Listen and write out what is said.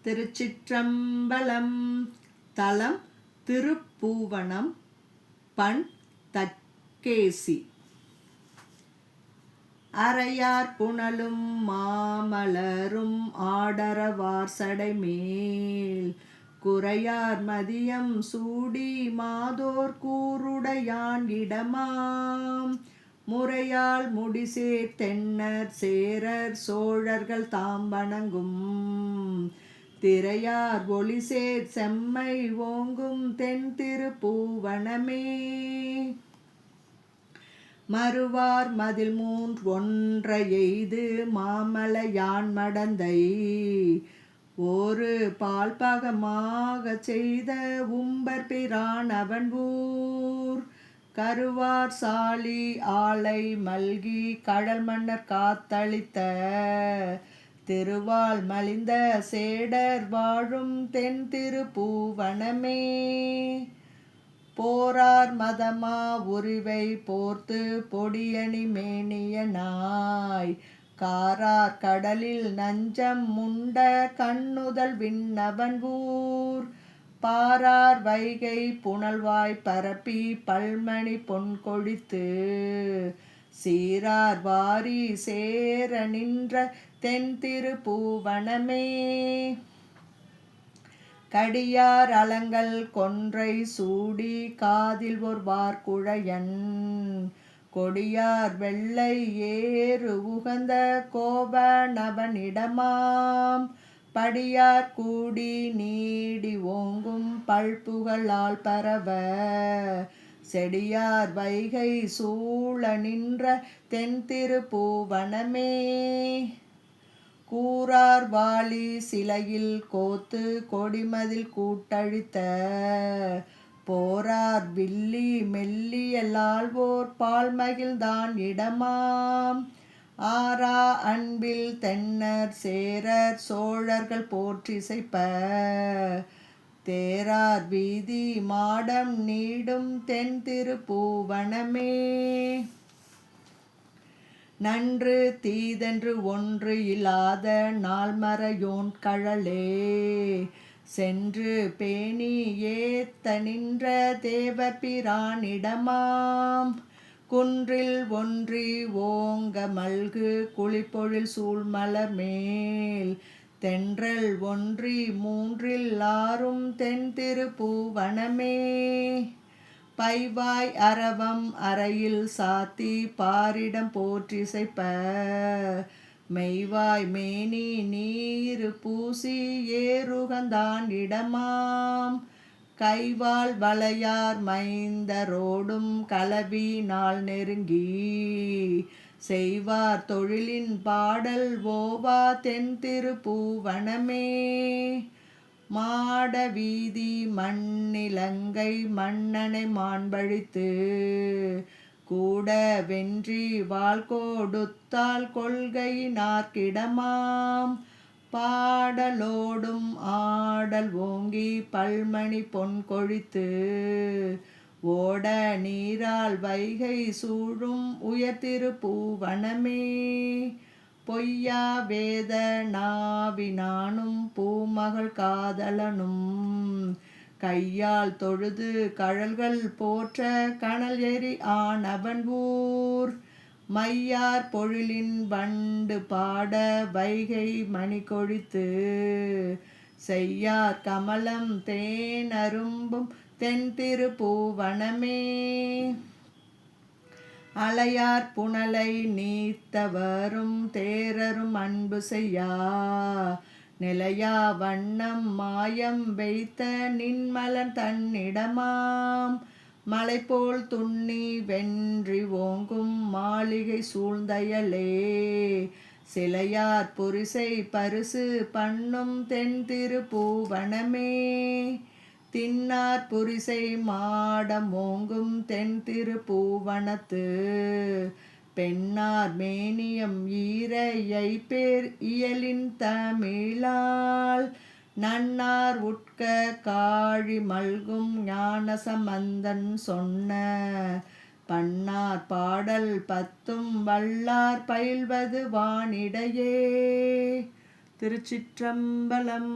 திருச்சிற்றம்பலம். தலம் திருப்பூவனம். பண் தக்கேசி. அரையார் புனலும் மாமலரும் ஆடரவார் சடைமேல் குரையார் மதியம் சூடி மாதோர் கூருடையான் இடமாம் முறையால் முடிசேர் தென்னர் சேரர் சோழர்கள் தாம் வணங்கும் திரையார் ஒளிசேர் செம்மை ஓங்கும் தென் திருப்பூவனமே. மறுவார் மதில் ஒன்ற எய்து மாமலையான் மடந்தை ஒரு பால்பகமாக செய்த உம்பர் பிரான் அவன் ஊர் கருவார் சாலி ஆலை மல்கி கடல் மன்னர் காத்தளித்த திருவால் மலிந்த சேடர் வாழும் தென் திருப்பூவனமே. போரார் மதமா உரிவை போர்த்து பொடியணி மேனியனாய் காரார் கடலில் நஞ்சம் முண்ட கண்ணுதல் விண்ணவன் ஊர் பாரார் வைகை புனல்வாய் பரப்பி பல்மணி பொன் கொழித்து சீரார் வாரி சேர நின்ற தென் திருப்பூவனமே. கடியார் அலங்கல் கொன்றை சூடி காதில் ஒரு வார்குழையன் கொடியார் வெள்ளை ஏறு உகந்த கோவனவனிடமாம் படியார் கூடி நீடி ஓங்கும் பல்புகழால் பரவ செடியார் வைகை சூழ நின்ற தென் திருப்பூவனமே. கூரார் வாளி சிலையில் கோத்து கொடிமதில் கூட்டழித்த போரார் வில்லி மெல்லியலால்வோர் பால்மகிழ்தான் இடமாம் ஆரா அன்பில் தென்னர் சேரர் சோழர்கள் போற்றிசைப்ப தேரார் வீதி மாடம் நீடும் தென் திருப்பூவனமே. நன்று தீதென்று ஒன்று இல்லாத நால்மறையோன் கழலே சென்று பேணி ஏத்த நின்ற தேவர் பிரானிடமாம் குன்றில் ஒன்றி ஓங்க மல்கு குளிப்பொழில் சூழ்மலர் மேல் தென்றல் ஒன்றி மூன்றில் ஆறும் தென் திருப்பூவனமே. பைவாய் அரவம் அறையில் சாத்தி பாரிடம் போற்றிசைப்ப மெய்வாய் மேனி நீரு பூசி ஏறுகந்தான் இடமாம் கைவாள் வளையார் மைந்தரோடும் கலவி நாள் நெருங்கி செய்வார் தொழிலின் பாடல் ஓவா தென் திருப்பூவனமே. மாட வீதி மண்ணிலங்கை மன்னனை மாண்பழித்து கூட வென்றி வாள்கோடுத்தால் கொள்கையினார்க்கிடமாம் பாடலோடும் ஆடல் ஓங்கி பல்மணி பொன் கொழித்து ஓட நீரால் வைகை சூழும் உயர்திருப்பூவனமே. பொய்யா வேத நாவினானும் பூமகள் காதலனும் கையால் தொழுது கழல்கள் போற்ற கனல் எரி ஆனவன் ஊர் மையார் பொழிலின் வண்டு பாட வைகை மணி கொழித்து செய்யார் கமலம் தேனரும்பும் தென் திருப்பூவனமே. அலையார் புனலை நீத்தவரும் தேரரும் அன்பு செய்யா நிலையா வண்ணம் மாயம் வைத்த நின்மலன் தன்னிடமாம் மலைபோல் துண்ணி வென்றி ஓங்கும் மாளிகை சூழ்ந்தயலே சிலையார் புரிசை பரிசு பண்ணும் தென் திருப்பூவனமே. தின்னார் புரிசை மாடம் ஓங்கும் தென் திருப்பூவனத்து பெண்ணார் மேனியம் ஈரையை பேர் இயலின் தமிழால் நன்னார் உட்க காழி மல்கும் ஞான சம்பந்தன் சொன்ன பன்னார் பாடல் பத்தும் வல்லார் பயில்வது வானிடையே. திருச்சிற்றம்பலம்.